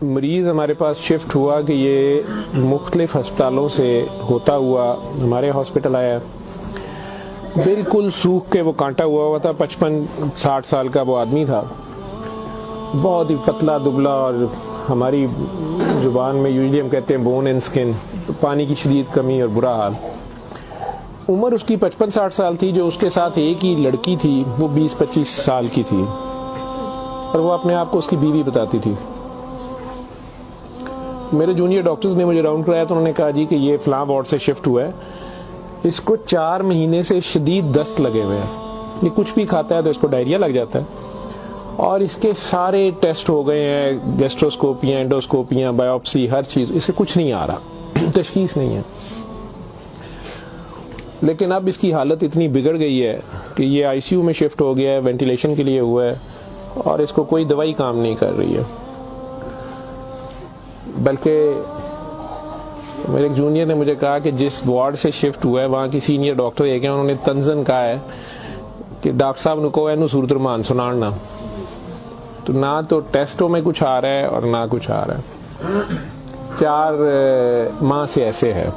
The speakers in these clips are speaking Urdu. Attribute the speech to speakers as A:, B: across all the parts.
A: مریض ہمارے پاس شفٹ ہوا کہ یہ مختلف ہسپتالوں سے ہوتا ہوا ہمارے ہاسپٹل آیا. بالکل سوکھ کے وہ کانٹا ہوا تھا. 55-60 سال کا وہ آدمی تھا, بہت ہی پتلا دبلا, اور ہماری زبان میں یوزلی ہم کہتے ہیں بون اینڈ سکن, پانی کی شدید کمی اور برا حال. عمر اس کی 55-60 سال تھی. جو اس کے ساتھ ایک ہی لڑکی تھی وہ 20-25 سال کی تھی, اور وہ اپنے آپ کو اس کی بیوی بتاتی تھی. میرے جونیئر ڈاکٹرز نے مجھے راؤنڈ کرایا تو انہوں نے کہا جی کہ یہ فلاں وارڈ سے شفٹ ہوا ہے, اس کو 4 مہینے سے شدید دست لگے ہوئے ہیں, یہ کچھ بھی کھاتا ہے تو اس کو ڈائریا لگ جاتا ہے, اور اس کے سارے ٹیسٹ ہو گئے ہیں, گیسٹروسکوپیاں, انڈوسکوپیاں, بایوپسی, ہر چیز, اس سے کچھ نہیں آ رہا, تشخیص نہیں ہے. لیکن اب اس کی حالت اتنی بگڑ گئی ہے کہ یہ آئی سی یو میں شفٹ ہو گیا ہے, وینٹیلیشن کے لیے ہوا ہے, اور اس کو کوئی دوائی کام نہیں کر رہی ہے. بلکہ میرے ایک جونیئر نے مجھے کہا کہ جس وارڈ سے شفٹ ہوا ہے وہاں کی سینئر ڈاکٹر ایک ہیں, انہوں نے تنزن کہا ہے کہ ڈاکٹر صاحب نے کہا ہے صورت رمان سنانا, تو نہ تو ٹیسٹوں میں کچھ آ رہا ہے اور نہ کچھ آ رہا ہے. 4 ماہ سے ایسے ہے.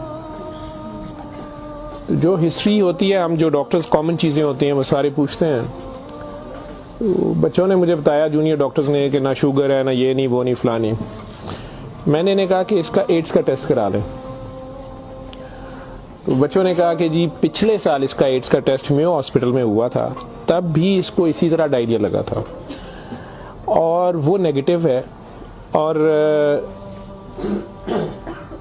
A: جو ہسٹری ہوتی ہے, ہم جو ڈاکٹرز کامن چیزیں ہوتی ہیں وہ سارے پوچھتے ہیں. بچوں نے مجھے بتایا, جونیئر ڈاکٹرز نے, کہ نہ شوگر ہے, نہ یہ نہیں, وہ نہیں, فلانی. میں نے کہا کہ اس کا ایڈز کا ٹیسٹ کرا لیں. تو بچوں نے کہا کہ جی پچھلے سال اس کا ایڈز کا ٹیسٹ میو ہاسپٹل میں ہوا تھا, تب بھی اس کو اسی طرح ڈائریا لگا تھا, اور وہ نیگیٹو ہے, اور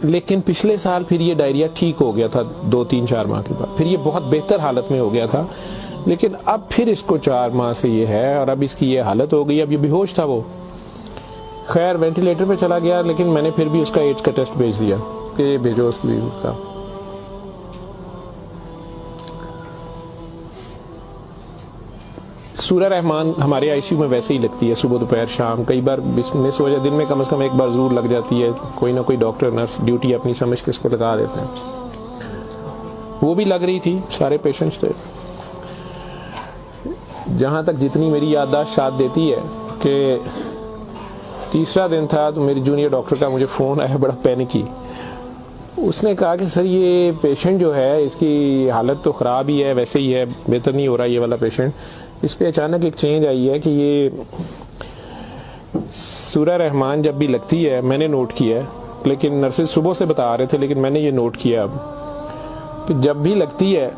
A: لیکن پچھلے سال پھر یہ ڈائریا ٹھیک ہو گیا تھا 2-3-4 ماہ کے بعد, پھر یہ بہت بہتر حالت میں ہو گیا تھا, لیکن اب پھر اس کو 4 ماہ سے یہ ہے, اور اب اس کی یہ حالت ہو گئی, اب یہ بے ہوش تھا. وہ خیر وینٹیلیٹر پہ چلا گیا, لیکن میں نے پھر بھی اس کا ایڈز کا ٹیسٹ بھیج دیا کہ یہ بھیجو اس کا. سورہ رحمان ہمارے آئی سی یو میں ویسے ہی لگتی ہے, صبح دوپہر شام, کئی بار مس ہو جائے, دن میں کم از کم ایک بار ضرور لگ جاتی ہے. کوئی نہ کوئی ڈاکٹر نرس ڈیوٹی اپنی سمجھ کے اس کو لگا دیتے ہیں. وہ بھی لگ رہی تھی, سارے پیشنٹس تھے. جہاں تک جتنی میری یادداشت ساتھ دیتی ہے کہ تیسرا دن تھا تو میری جونیئر ڈاکٹر کا مجھے فون آیا, بڑا پینکی. اس نے کہا کہ سر یہ پیشنٹ جو ہے اس کی حالت تو خراب ہی ہے, ویسے ہی ہے, بہتر نہیں ہو رہا یہ والا پیشنٹ, اس پہ اچانک ایک چینج آئی ہے کہ یہ سورہ رحمان جب بھی لگتی ہے, میں نے نوٹ کیا ہے, لیکن نرسز صبح سے بتا رہے تھے, لیکن میں نے یہ نوٹ کیا اب کہ جب بھی لگتی ہے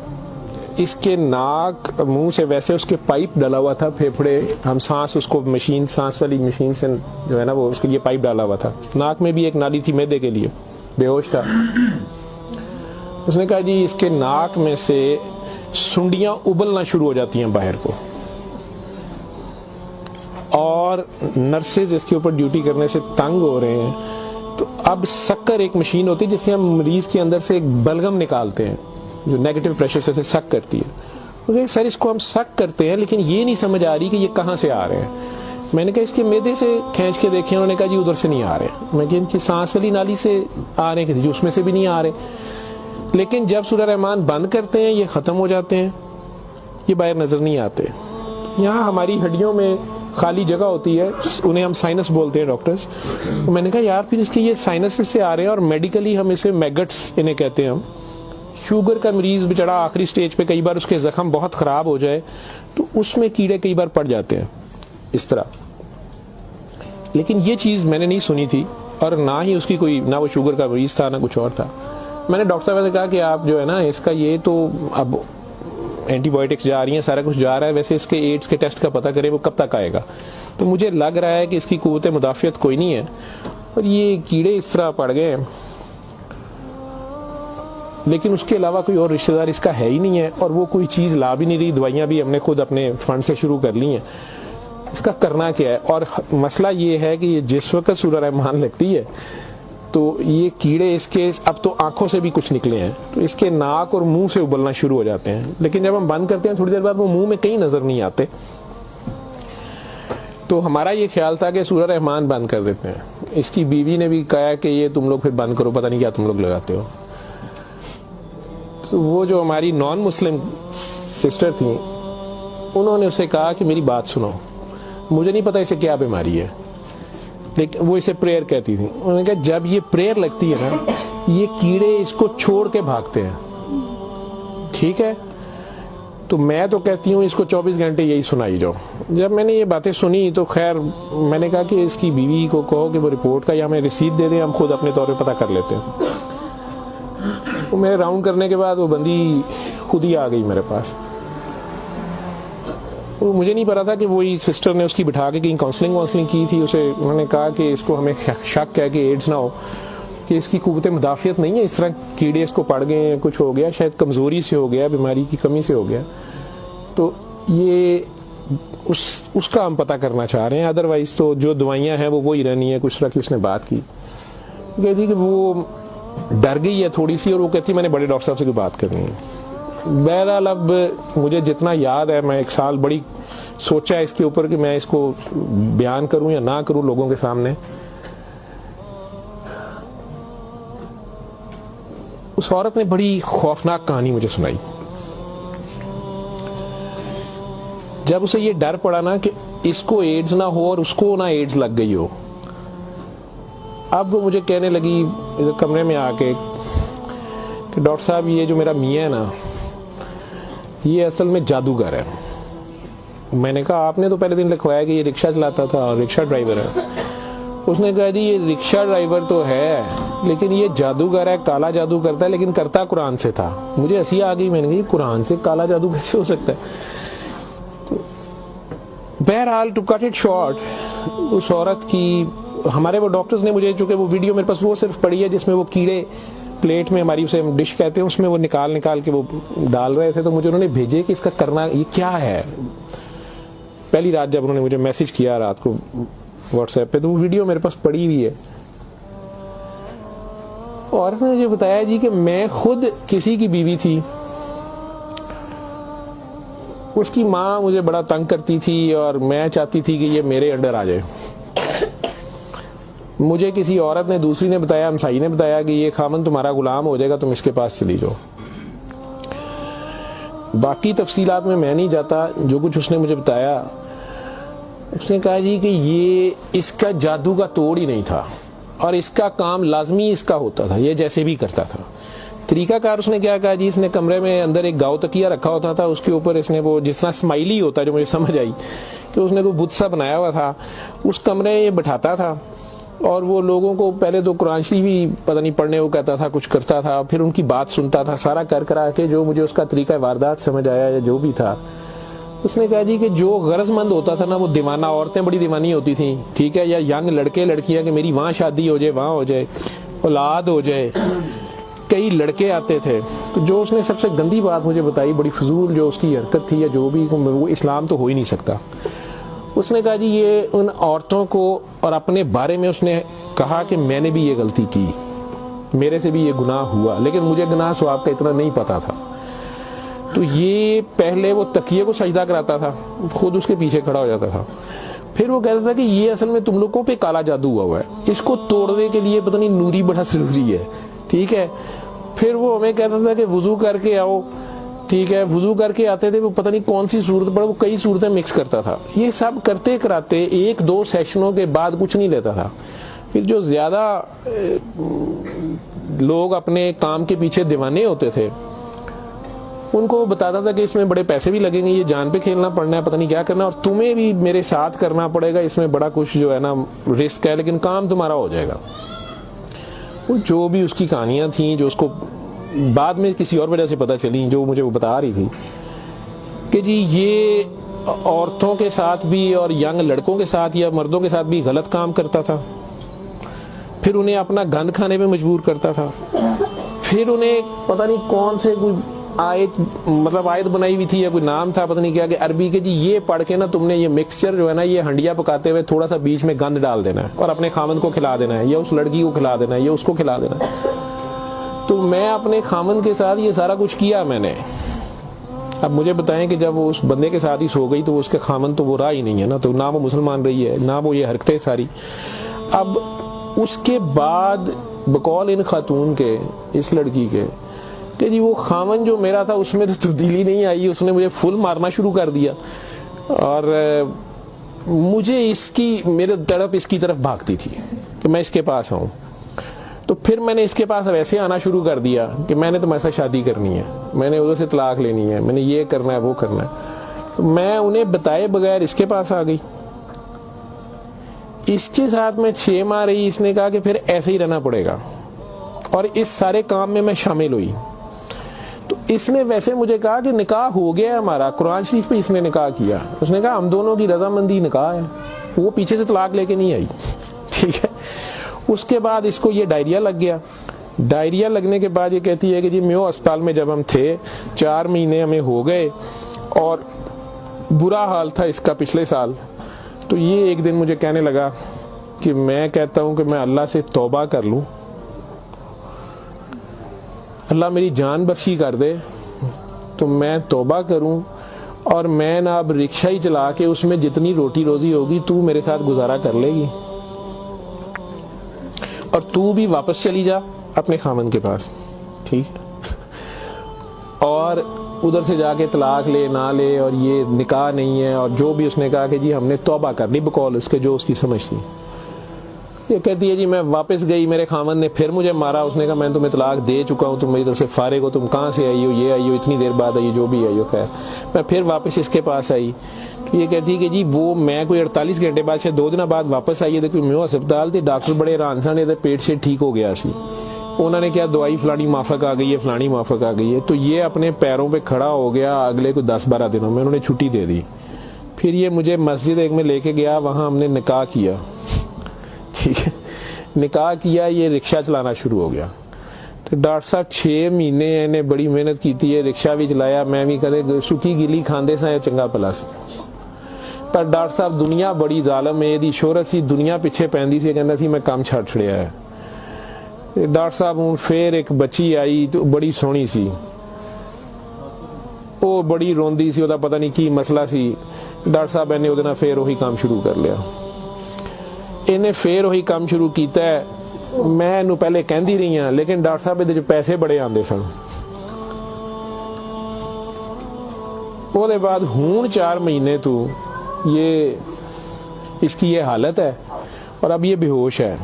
A: اس کے ناک منہ سے, ویسے اس کے پائپ ڈالا ہوا تھا پھیپھڑے, ہم سانس اس کو مشین, سانس والی مشین سے جو ہے نا وہ اس کے لیے پائپ ڈالا ہوا تھا, ناک میں بھی ایک نالی تھی معدے کے لیے, بے ہوش تھا. اس نے کہا جی اس کے ناک میں سے سنڈیاں ابلنا شروع ہو جاتی ہیں باہر کو, اور نرسز اس کے اوپر ڈیوٹی کرنے سے تنگ ہو رہے ہیں. تو اب سکر ایک مشین ہوتی ہے جس سے ہم مریض کے اندر سے ایک بلغم نکالتے ہیں جو نیگیٹو پریشر سے سک کرتی ہے. سر اس کو ہم سک کرتے ہیں, لیکن یہ نہیں سمجھ آ رہی کہ یہ کہاں سے آ رہے ہیں. میں نے کہا اس کے معدے سے کھینچ کے دیکھیں, انہوں نے کہا جی ادھر سے نہیں آ رہے. میں کہ ان کی سانس والی نالی سے آ رہے ہیں, کہ اس میں سے بھی نہیں آ رہے. لیکن جب سورہ رحمان بند کرتے ہیں یہ ختم ہو جاتے ہیں, یہ باہر نظر نہیں آتے. یہاں ہماری ہڈیوں میں خالی جگہ ہوتی ہے, انہیں ہم سائنس بولتے ہیں ڈاکٹرز. میں نے کہا یار پھر اس کے یہ سائنس سے آ رہے ہیں, اور میڈیکلی ہم اسے میگٹس انہیں کہتے ہیں. ہم شوگر کا مریض بچڑا آخری سٹیج پہ, کئی بار اس کے زخم بہت خراب ہو جائے تو اس میں کیڑے کئی بار پڑ جاتے ہیں اس طرح. لیکن یہ چیز میں نے نہیں سنی تھی, اور نہ ہی اس کی کوئی, نہ وہ شوگر کا مریض تھا نہ کچھ اور تھا. میں نے ڈاکٹر صاحب سے کہا کہ آپ جو ہے نا اس کا یہ تو اب اینٹی بایوٹکس جا رہی ہیں, سارا کچھ جا رہا ہے, ویسے اس کے ایڈز کے ٹیسٹ کا پتہ کریں وہ کب تک آئے گا. تو مجھے لگ رہا ہے کہ اس کی قوت مدافعت کوئی نہیں ہے, اور یہ کیڑے اس طرح پڑ گئے ہیں, لیکن اس کے علاوہ کوئی اور رشتہ دار اس کا ہے ہی نہیں ہے, اور وہ کوئی چیز لا بھی نہیں رہی. دوائیاں بھی ہم نے خود اپنے فنڈ سے شروع کر لی ہیں. اس کا کرنا کیا ہے؟ اور مسئلہ یہ ہے کہ جس وقت سورہ رحمان لگتی ہے تو یہ کیڑے اس کے اب تو آنکھوں سے بھی کچھ نکلے ہیں, تو اس کے ناک اور منہ سے ابلنا شروع ہو جاتے ہیں. لیکن جب ہم بند کرتے ہیں تھوڑی دیر بعد وہ منہ میں کہیں نظر نہیں آتے. تو ہمارا یہ خیال تھا کہ سورہ رحمان بند کر دیتے ہیں. اس کی بیوی نے بھی کہا کہ یہ تم لوگ پھر بند کرو, پتہ نہیں کیا تم لوگ لگاتے ہو. تو وہ جو ہماری نان مسلم سسٹر تھیں, انہوں نے اسے کہا کہ میری بات سنو, مجھے نہیں پتا اسے کیا بیماری ہے, لیکن وہ اسے پریئر کہتی تھی. انہوں نے کہا جب یہ پریئر لگتی ہے نا یہ کیڑے اس کو چھوڑ کے بھاگتے ہیں, ٹھیک ہے. تو میں تو کہتی ہوں اس کو 24 گھنٹے یہی سنائی جاؤ. جب میں نے یہ باتیں سنی تو خیر میں نے کہا کہ اس کی بیوی کو کہو کہ وہ رپورٹ کا یا ہمیں رسید دے دیں, ہم خود اپنے طور پہ پتہ کر لیتے ہیں. تو میرے راؤنڈ کرنے کے بعد وہ بندی خود ہی آ گئی میرے پاس. مجھے نہیں پتا تھا کہ وہی سسٹر نے اس کی بٹھا کے کہیں کاؤنسلنگ کی تھی. اسے انہوں نے کہا کہ اس کو ہمیں شک ہے کہ ایڈز نہ ہو, کہ اس کی قوت مدافعت نہیں ہے, اس طرح کیڑے اس کو پڑ گئے ہیں, کچھ ہو گیا, شاید کمزوری سے ہو گیا, بیماری کی کمی سے ہو گیا. تو یہ اس کا ہم پتہ کرنا چاہ رہے ہیں. ادروائز تو جو دوائیاں ہیں وہ وہی رہنی ہے. کچھ طرح کی اس نے بات کی, کہتی کہ وہ ڈر گئی ہے تھوڑی سی, اور وہ کہتی میں نے بڑے ڈاکٹر صاحب سے کوئی بات کرنی ہے. بہرحال اب مجھے جتنا یاد ہے, میں 1 سال بڑی سوچا ہے اس کے اوپر کہ میں اس کو بیان کروں یا نہ کروں لوگوں کے سامنے. اس عورت نے بڑی خوفناک کہانی مجھے سنائی. جب اسے یہ ڈر پڑا نا کہ اس کو ایڈز نہ ہو اور اس کو نہ ایڈز لگ گئی ہو, اب وہ مجھے کہنے لگی کمرے میں آ کے کہ ڈاکٹر صاحب یہ جو میرا میاں ہے نا یہ اصل میں جادوگر ہے. میں نے کہا آپ نے تو پہلے دن لکھوایا کہ یہ رکشہ چلاتا تھا اور رکشہ ڈرائیور ہے. اس نے کہا جی یہ رکشہ ڈرائیور تو ہے لیکن یہ جادوگر ہے, کالا جادو کرتا ہے, لیکن کرتا قرآن سے تھا. مجھے ہنسی آ گئی, میں نے کہا یہ قرآن سے کالا جادو کیسے ہو سکتا ہے. بہرحال ٹو کٹ اٹ شارٹ, اس عورت کی ہمارے وہ ڈاکٹرز نے مجھے, چونکہ وہ ویڈیو میرے پاس وہ صرف پڑی ہے جس میں وہ کیڑے پلیٹ میں ہماری اسے ڈش کہتے ہیں اس میں وہ نکال کے وہ ڈال رہے تھے, تو مجھے انہوں نے بھیجے کہ اس کا کرنا یہ کیا ہے. پہلی رات جب انہوں نے مجھے میسج کیا رات کو واٹس ایپ پہ, تو وہ ویڈیو میرے پاس پڑی ہوئی ہے. اور نے مجھے بتایا جی کہ میں خود کسی کی بیوی تھی, اس کی ماں مجھے بڑا تنگ کرتی تھی اور میں چاہتی تھی کہ یہ میرے انڈر آ جائے. مجھے کسی عورت نے, دوسری نے بتایا, ہمسائی نے بتایا کہ یہ خامن تمہارا غلام ہو جائے گا, تم اس کے پاس چلی جاؤ. باقی تفصیلات میں نہیں جاتا. جو کچھ اس نے مجھے بتایا, اس نے کہا جی کہ یہ اس کا جادو کا توڑ ہی نہیں تھا اور اس کا کام لازمی اس کا ہوتا تھا, یہ جیسے بھی کرتا تھا. طریقہ کار اس نے کیا کہا جی, اس نے کمرے میں اندر ایک گاؤ تکیہ رکھا ہوتا تھا, اس کے اوپر اس نے وہ جس طرح اسمائلی ہوتا ہے, جو مجھے سمجھ آئی کہ اس نے کوئی بت سا بنایا ہوا تھا, اس کمرے یہ بٹھاتا تھا اور وہ لوگوں کو پہلے تو قرآن شریف بھی پتہ نہیں پڑھنے کو کہتا تھا, کچھ کرتا تھا, پھر ان کی بات سنتا تھا, سارا کرا کے جو مجھے اس کا طریقہ واردات سمجھ آیا یا جو بھی تھا. اس نے کہا جی کہ جو غرض مند ہوتا تھا نا, وہ دیوانہ عورتیں بڑی دیوانی ہوتی تھیں, ٹھیک ہے, یا ینگ لڑکے لڑکیاں کہ میری وہاں شادی ہو جائے, وہاں ہو جائے, اولاد ہو جائے, کئی لڑکے آتے تھے. تو جو اس نے سب سے گندی بات مجھے بتائی, بڑی فضول جو اس کی حرکت تھی یا جو بھی, وہ اسلام تو ہو ہی نہیں سکتا. اس نے کہا جی یہ ان عورتوں کو اور اپنے بارے میں اس نے کہا کہ میں نے بھی یہ غلطی کی, میرے سے بھی یہ گناہ ہوا, لیکن مجھے گناہ ثواب کا اتنا نہیں پتا تھا. تو یہ پہلے وہ تکیے کو سجدہ کراتا تھا, خود اس کے پیچھے کھڑا ہو جاتا تھا, پھر وہ کہتا تھا کہ یہ اصل میں تم لوگوں پہ کالا جادو ہوا ہے, اس کو توڑنے کے لیے پتہ نہیں نوری بڑا ضروری ہے, ٹھیک ہے. پھر وہ ہمیں کہتا تھا کہ وضو کر کے آؤ, ٹھیک ہے, وضو کر کے آتے تھے, وہ پتہ نہیں کون سی صورت پر وہ کئی صورتیں مکس کرتا تھا. یہ سب کرتے کراتے 1-2 سیشنوں کے بعد کچھ نہیں لیتا تھا. پھر جو زیادہ لوگ اپنے کام کے پیچھے دیوانے ہوتے تھے, ان کو وہ بتاتا تھا کہ اس میں بڑے پیسے بھی لگیں گے, یہ جان پہ کھیلنا پڑنا ہے, پتہ نہیں کیا کرنا, اور تمہیں بھی میرے ساتھ کرنا پڑے گا, اس میں بڑا کچھ جو ہے نا رسک ہے, لیکن کام تمہارا ہو جائے گا. جو بھی اس کی کہانیاں تھیں, جو اس کو بعد میں کسی اور وجہ سے پتہ چلی, جو مجھے وہ بتا رہی تھی کہ جی یہ عورتوں کے ساتھ بھی اور ینگ لڑکوں کے ساتھ یا مردوں کے ساتھ بھی غلط کام کرتا تھا, پھر انہیں اپنا گند کھانے پہ مجبور کرتا تھا, پھر انہیں پتہ نہیں کون سے کوئی آیت بنائی ہوئی تھی یا کوئی نام تھا, پتہ نہیں کیا, کہ عربی کے جی یہ پڑھ کے نا تم نے یہ مکسچر جو ہے نا, یہ ہنڈیا پکاتے ہوئے تھوڑا سا بیچ میں گند ڈال دینا ہے اور اپنے خامن کو کھلا دینا ہے, یا اس لڑکی کو کھلا دینا ہے, یا اس کو کھلا دینا ہے. تو میں اپنے خامن کے ساتھ یہ سارا کچھ کیا میں نے. اب مجھے بتائیں کہ جب وہ اس بندے کے ساتھ ہی سو گئی تو اس کے خامن تو وہ رہا ہی نہیں ہے نا, تو نہ وہ مسلمان رہی ہے, نہ وہ یہ حرکتیں ساری. اب اس کے بعد بقول ان خاتون کے, اس لڑکی کے, کہ جی وہ خامن جو میرا تھا اس میں تو تبدیلی نہیں آئی, اس نے مجھے فل مارنا شروع کر دیا. اور مجھے اس کی میرے تڑپ اس کی طرف بھاگتی تھی کہ میں اس کے پاس آؤں. تو پھر میں نے اس کے پاس ویسے آنا شروع کر دیا کہ میں نے تمہارے ساتھ شادی کرنی ہے, میں نے ادھر سے طلاق لینی ہے, میں نے یہ کرنا ہے وہ کرنا ہے. تو میں انہیں بتائے بغیر اس کے پاس آ گئی. اس کے ساتھ میں 6 ماہ رہی. اس نے کہا کہ پھر ایسے ہی رہنا پڑے گا, اور اس سارے کام میں شامل ہوئی. تو اس نے ویسے مجھے کہا کہ نکاح ہو گیا ہے ہمارا, قرآن شریف پہ اس نے نکاح کیا. اس نے کہا ہم دونوں کی رضامندی نکاح ہے, وہ پیچھے سے طلاق لے کے نہیں آئی. ٹھیک ہے. اس کے بعد اس کو یہ ڈائریا لگ گیا. ڈائریا لگنے کے بعد یہ کہتی ہے کہ جی میو اسپتال میں جب ہم تھے 4 مہینے ہمیں ہو گئے اور برا حال تھا اس کا پچھلے سال. تو یہ ایک دن مجھے کہنے لگا کہ میں کہتا ہوں کہ میں اللہ سے توبہ کر لوں, اللہ میری جان بخشی کر دے, تو میں توبہ کروں اور میں نہ اب رکشہ ہی چلا کے اس میں جتنی روٹی روزی ہوگی تو میرے ساتھ گزارا کر لے گی, اور تو بھی واپس چلی جا اپنے خامن کے پاس. ٹھیک. اور ادھر سے جا کے طلاق لے نہ لے, اور یہ نکاح نہیں ہے, اور جو بھی اس نے کہا کہ جی ہم نے توبہ کر لی بقول اس کے جو اس کی سمجھ تھی. یہ کہتی ہے جی میں واپس گئی, میرے خامن نے پھر مجھے مارا. اس نے کہا میں تمہیں طلاق دے چکا ہوں, تم میری طرف سے فارغ ہو, تم کہاں سے آئی ہو, یہ آئی ہو, اتنی دیر بعد آئی, جو بھی آئی ہو. خیر میں پھر واپس اس کے پاس آئی. یہ کہتی ہے کہ جی وہ میں کوئی 48 گھنٹے بعد شاید 2 دن بعد واپس آئی ہے. میو ہسپتال تھے, ڈاکٹر بڑے حیران سن, پیٹ سے ٹھیک ہو گیا سی. انہوں نے کیا دوائی فلانی مافک آ گئی ہے, فلانی مافک آ گئی ہے. تو یہ اپنے پیروں پہ کھڑا ہو گیا. اگلے کوئی 10-12 دنوں میں انہوں نے چھٹی دے دی. پھر یہ مجھے مسجد ایک میں لے کے گیا, وہاں ہم نے نکاح کیا. ٹھیک ہے. نکاح کیا, یہ رکشہ چلانا شروع ہو گیا. تو ڈاکٹر صاحب 6 مہینے انہیں بڑی محنت کی تھی, رکشہ بھی چلایا, میں بھی کدے سکی گلی کھاندے سا چنگا پلا سی. پر ڈاکٹر صاحب دنیا بڑی ظالم ہے, دی شہرت سی دنیا پیچھے پیندی سی, کہندا سی میں کام چھڈ چھڑیا ہے. ڈاکٹر صاحب ہوں پھر ایک بچی آئی تو بڑی سونی سی, وہ بڑی روندی سی, وہ پتہ نہیں کی مسئلہ سی. ڈاکٹر صاحب نے وہ پھر وہی کام شروع کر لیا. انہیں پھر وہی کام شروع کیتا ہے. میں انہوں پہلے کہندی رہی ہوں, لیکن ڈاکٹر صاحب یہ پیسے بڑے آندے سن. وہ دے بعد ہون 4 مہینے تو یہ اس کی یہ حالت ہے, اور اب یہ بے ہوش ہے.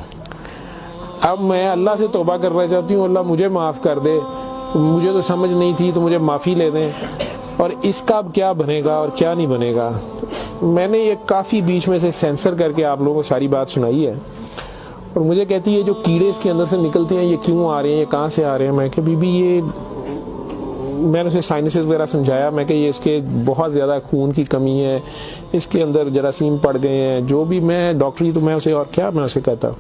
A: اب میں اللہ سے توبہ کرنا چاہتی ہوں, اللہ مجھے معاف کر دے, مجھے تو سمجھ نہیں تھی, تو مجھے معافی لے دیں. اور اس کا اب کیا بنے گا اور کیا نہیں بنے گا. میں نے یہ کافی بیچ میں سے سینسر کر کے آپ لوگوں کو ساری بات سنائی ہے. اور مجھے کہتی ہے جو کیڑے اس کے اندر سے نکلتے ہیں یہ کیوں آ رہے ہیں, یہ کہاں سے آ رہے ہیں. میں کہ بی بی یہ میں نے اسے سائنسز وغیرہ سمجھایا. میں کہ یہ اس کے بہت زیادہ خون کی کمی ہے, اس کے اندر جراثیم پڑ گئے ہیں, جو بھی. میں ڈاکٹری تو میں اسے اور کیا میں اسے کہتا.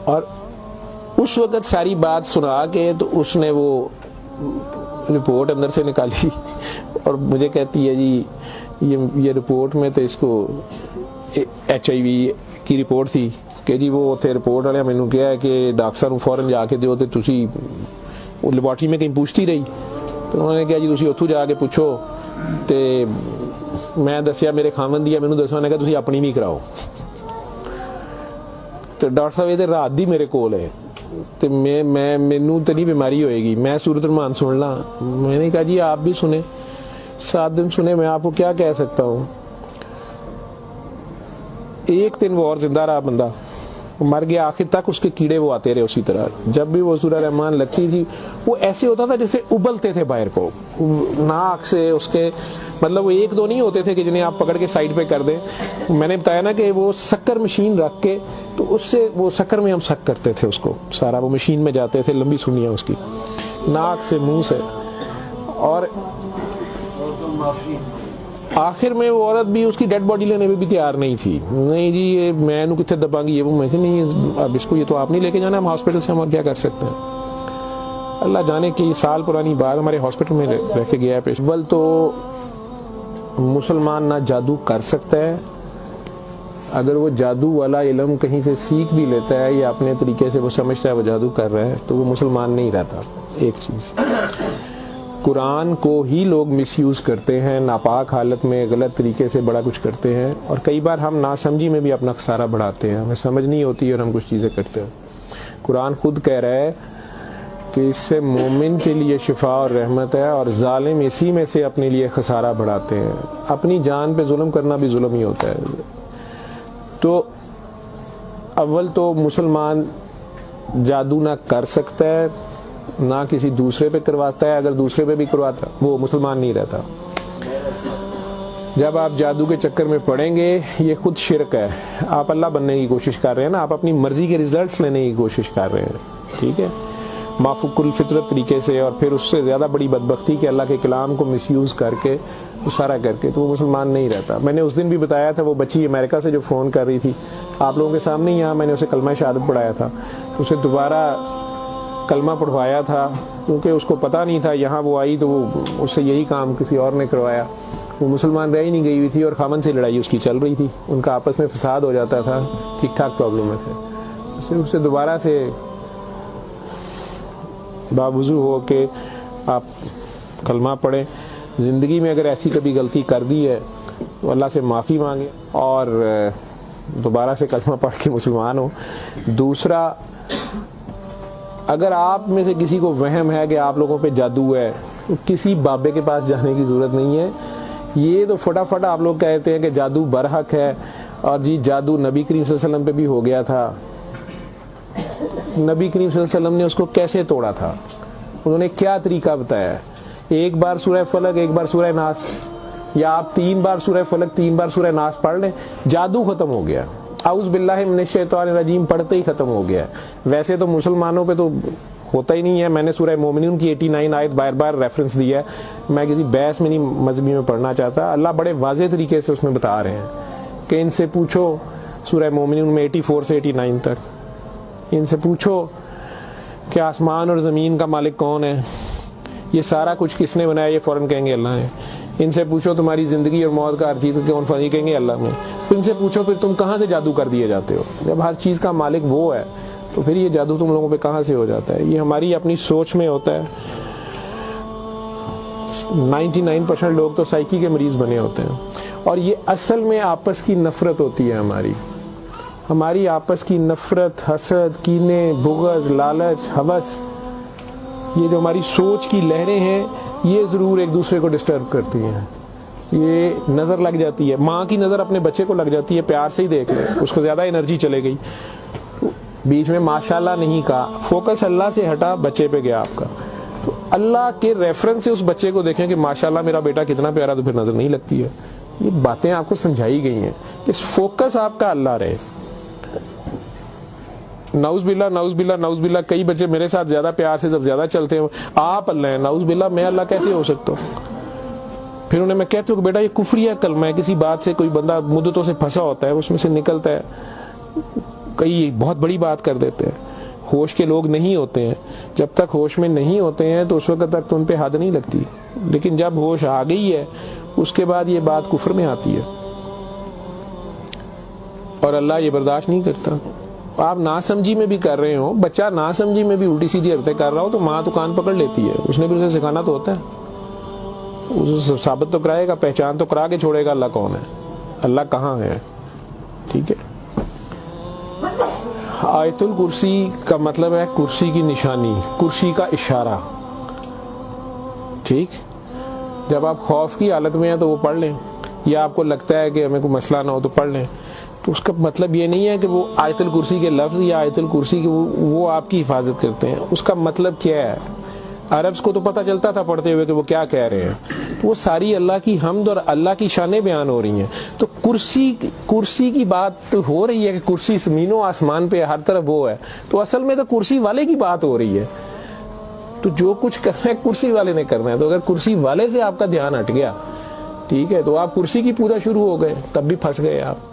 A: اور اس وقت ساری بات سنا کے تو اس نے وہ رپورٹ اندر سے نکالی, اور مجھے کہتی ہے جی یہ رپورٹ میں تو اس کو HIV کی رپورٹ تھی کہ جی وہ اتنے رپورٹ والے مینوں کہا ہے کہ ڈاکٹر صاحب فوراً جا کے دیو, تو تسی وہ لیبارٹری میں کہیں پوچھتی رہی. تو انہوں نے کہا جی تسی اتھوں جا کے پوچھو. تو میں دسیا میرے خامن دی, مینوں دسو, نے کہا تسی اپنی بھی کراؤ. تو ڈاکٹر صاحب یہ رات دی میرے کول ہے, تو مینوں تو نہیں بیماری ہوئے گی, میں سورۃ الرحمان سن لا. میں نے کہا جی آپ بھی سنیں, 7 دن سنے, میں آپ کو کیا کہہ سکتا ہوں. 1 دن وہ اور زندہ رہا, بندہ مر گیا. آخر تک اس کے کیڑے وہ آتے رہے اسی طرح. جب بھی وہ سورہ رحمان لگتی تھی وہ ایسے ہوتا تھا جیسے ابلتے تھے باہر کو, ناک سے اس کے, مطلب وہ 1-2 نہیں ہوتے تھے کہ جنہیں آپ پکڑ کے سائڈ پہ کر دیں. میں نے بتایا نا کہ وہ سکر مشین رکھ کے, تو اس سے وہ سکر میں ہم سک کرتے تھے اس کو سارا, وہ مشین میں جاتے تھے, لمبی سنیاں اس کی, ناک سے منہ سے. اور آخر میں وہ عورت بھی اس کی ڈیڈ باڈی لینے میں بھی تیار نہیں تھی. نہیں جی یہ میں انہوں کتنے دباں گی, یہ وہ. میں کہ نہیں اب اس کو, یہ تو آپ نہیں لے کے جانا, ہم ہاسپٹل سے ہم اور کیا کر سکتے ہیں. اللہ جانے کی سال پرانی بات ہمارے ہاسپٹل میں رہ کے گیا ہے پیش. اول تو مسلمان نہ جادو کر سکتا ہے, اگر وہ جادو والا علم کہیں سے سیکھ بھی لیتا ہے یا اپنے طریقے سے وہ سمجھتا ہے وہ جادو کر رہا ہے, تو وہ مسلمان نہیں رہتا. ایک چیز, قرآن کو ہی لوگ مس یوز کرتے ہیں, ناپاک حالت میں غلط طریقے سے بڑا کچھ کرتے ہیں, اور کئی بار ہم ناسمجھی میں بھی اپنا خسارہ بڑھاتے ہیں, ہمیں سمجھ نہیں ہوتی اور ہم کچھ چیزیں کرتے ہیں. قرآن خود کہہ رہا ہے کہ اس سے مومن کے لیے شفا اور رحمت ہے، اور ظالم اسی میں سے اپنے لیے خسارہ بڑھاتے ہیں۔ اپنی جان پہ ظلم کرنا بھی ظلم ہی ہوتا ہے۔ تو اول تو مسلمان جادو نہ کر سکتا ہے، نہ کسی دوسرے پہ کرواتا ہے، اگر دوسرے پہ بھی کرواتا وہ مسلمان نہیں رہتا۔ جب آپ جادو کے چکر میں پڑیں گے یہ خود شرک ہے، آپ اللہ بننے کی کوشش کر رہے ہیں نا، آپ اپنی مرضی کے ریزلٹس لینے کی کوشش کر رہے ہیں، ٹھیک ہے، مافوق الفطرت طریقے سے، اور پھر اس سے زیادہ بڑی بدبختی کہ اللہ کے کلام کو مس یوز کر کے وہ سارا کر کے، تو وہ مسلمان نہیں رہتا۔ میں نے اس دن بھی بتایا تھا، وہ بچی امریکہ سے جو فون کر رہی تھی آپ لوگوں کے سامنے، یہاں میں نے اسے کلمہ شہادت پڑھایا تھا، اسے دوبارہ کلمہ پڑھوایا تھا کیونکہ اس کو پتہ نہیں تھا، یہاں وہ آئی تو وہ اس سے یہی کام کسی اور نے کروایا، وہ مسلمان رہ ہی نہیں گئی ہوئی تھی، اور خامن سے لڑائی اس کی چل رہی تھی، ان کا آپس میں فساد ہو جاتا تھا، ٹھیک ٹھاک پرابلم میں تھے، صرف اسے دوبارہ سے باوضو ہو کے آپ کلمہ پڑھیں، زندگی میں اگر ایسی کبھی غلطی کر دی ہے تو اللہ سے معافی مانگیں اور دوبارہ سے کلمہ پڑھ کے مسلمان ہو۔ دوسرا، اگر آپ میں سے کسی کو وہم ہے کہ آپ لوگوں پہ جادو ہے، تو کسی بابے کے پاس جانے کی ضرورت نہیں ہے۔ یہ تو فٹافٹ آپ لوگ کہتے ہیں کہ جادو برحق ہے، اور جی جادو نبی کریم صلی اللہ علیہ وسلم پہ بھی ہو گیا تھا۔ نبی کریم صلی اللہ علیہ وسلم نے اس کو کیسے توڑا تھا، انہوں نے کیا طریقہ بتایا ہے؟ ایک بار سورہ فلق، ایک بار سورہ ناس، یا آپ 3 بار سورہ فلق 3 بار سورہ ناس پڑھ لیں، جادو ختم ہو گیا۔ اعوذ باللہ من الشیطان الرجیم پڑھتے ہی ختم ہو گیا۔ ویسے تو مسلمانوں پہ تو ہوتا ہی نہیں ہے، میں نے سورہ مومنون کی 89 آیت بار بار ریفرنس دیا ہے، میں کسی بحث میں نہیں مذہبی میں پڑھنا چاہتا، اللہ بڑے واضح طریقے سے اس میں بتا رہے ہیں کہ ان سے پوچھو، سورہ مومنون میں 84 سے 89 تک، ان سے پوچھو کہ آسمان اور زمین کا مالک کون ہے، یہ سارا کچھ کس نے بنایا، یہ فوراً کہیں گے اللہ نے۔ ان سے پوچھو تمہاری زندگی اور موت کا ہر چیز کون فانی، کہیں گے اللہ نے۔ ان سے پوچھو پھر تم کہاں سے جادو کر دیے جاتے ہو، جب ہر چیز کا مالک وہ ہے تو پھر یہ جادو تم لوگوں پہ کہاں سے ہو جاتا ہے؟ یہ ہماری اپنی سوچ میں ہوتا ہے۔ 99% لوگ تو سائیکی کے مریض بنے ہوتے ہیں، اور یہ اصل میں آپس کی نفرت ہوتی ہے، ہماری آپس کی نفرت، حسد، کینے، بغض، لالچ، ہوس، یہ جو ہماری سوچ کی لہریں ہیں یہ ضرور ایک دوسرے کو ڈسٹرب کرتی ہیں۔ یہ نظر لگ جاتی ہے، ماں کی نظر اپنے بچے کو لگ جاتی ہے، پیار سے ہی دیکھ لیں، اس کو زیادہ انرجی چلے گئی، بیچ میں ماشاءاللہ نہیں کہا، فوکس اللہ سے ہٹا، بچے پہ گیا آپ کا، تو اللہ کے ریفرنس سے اس بچے کو دیکھیں کہ ماشاءاللہ میرا بیٹا کتنا پیارا، تو پھر نظر نہیں لگتی ہے۔ یہ باتیں آپ کو سمجھائی گئی ہیں کہ فوکس آپ کا اللہ رہے۔ نعوذ باللہ نعوذ باللہ نعوذ باللہ، کئی بچے میرے ساتھ زیادہ پیار سے جب زیادہ چلتے ہیں، آپ اللہ ہیں، نعوذ باللہ میں اللہ کیسے ہو سکتا ہوں؟ پھر انہیں میں کہتا ہوں کہ بیٹا یہ کفریہ کلمہ ہے، کسی بات سے کوئی بندہ مدتوں سے پھنسا ہوتا ہے، اس میں سے نکلتا ہے، کئی بہت بڑی بات کر دیتے ہیں۔ ہوش کے لوگ نہیں ہوتے ہیں، جب تک ہوش میں نہیں ہوتے ہیں تو اس وقت تک تو ان پہ حد نہیں لگتی، لیکن جب ہوش آ گئی ہے اس کے بعد یہ بات کفر میں آتی ہے، اور اللہ یہ برداشت نہیں کرتا۔ آپ ناسمجھی میں بھی کر رہے ہو، بچہ ناسمجھی میں بھی الٹی سیدھی حرکتیں کر رہا ہو تو ماں تو کان پکڑ لیتی ہے، اس نے بھی اسے سکھانا تو ہوتا ہے، اسے ثابت تو کرائے گا، پہچان تو کرا کے چھوڑے گا اللہ کون ہے، اللہ کہاں ہے، ٹھیک ہے۔ آیت الکرسی کا مطلب ہے کرسی کی نشانی، کرسی کا اشارہ، ٹھیک۔ جب آپ خوف کی حالت میں ہیں تو وہ پڑھ لیں، یا آپ کو لگتا ہے کہ ہمیں کوئی مسئلہ نہ ہو تو پڑھ لیں، تو اس کا مطلب یہ نہیں ہے کہ وہ آیت الکرسی کے لفظ یا آیت الکرسی کے وہ آپ کی حفاظت کرتے ہیں، اس کا مطلب کیا ہے؟ عربز کو تو پتہ چلتا تھا پڑھتے ہوئے کہ وہ کیا کہہ رہے ہیں، وہ ساری اللہ کی حمد اور اللہ کی شانیں بیان ہو رہی ہیں۔ تو کرسی کی بات ہو رہی ہے کہ کرسی زمین و آسمان پہ ہر طرف وہ ہے، تو اصل میں تو کرسی والے کی بات ہو رہی ہے، تو جو کچھ کرنا ہے کرسی والے نے کرنا ہے، تو اگر کرسی والے سے آپ کا دھیان ہٹ گیا، ٹھیک ہے، تو آپ کرسی کی پوجا شروع ہو گئے، تب بھی پھنس گئے آپ۔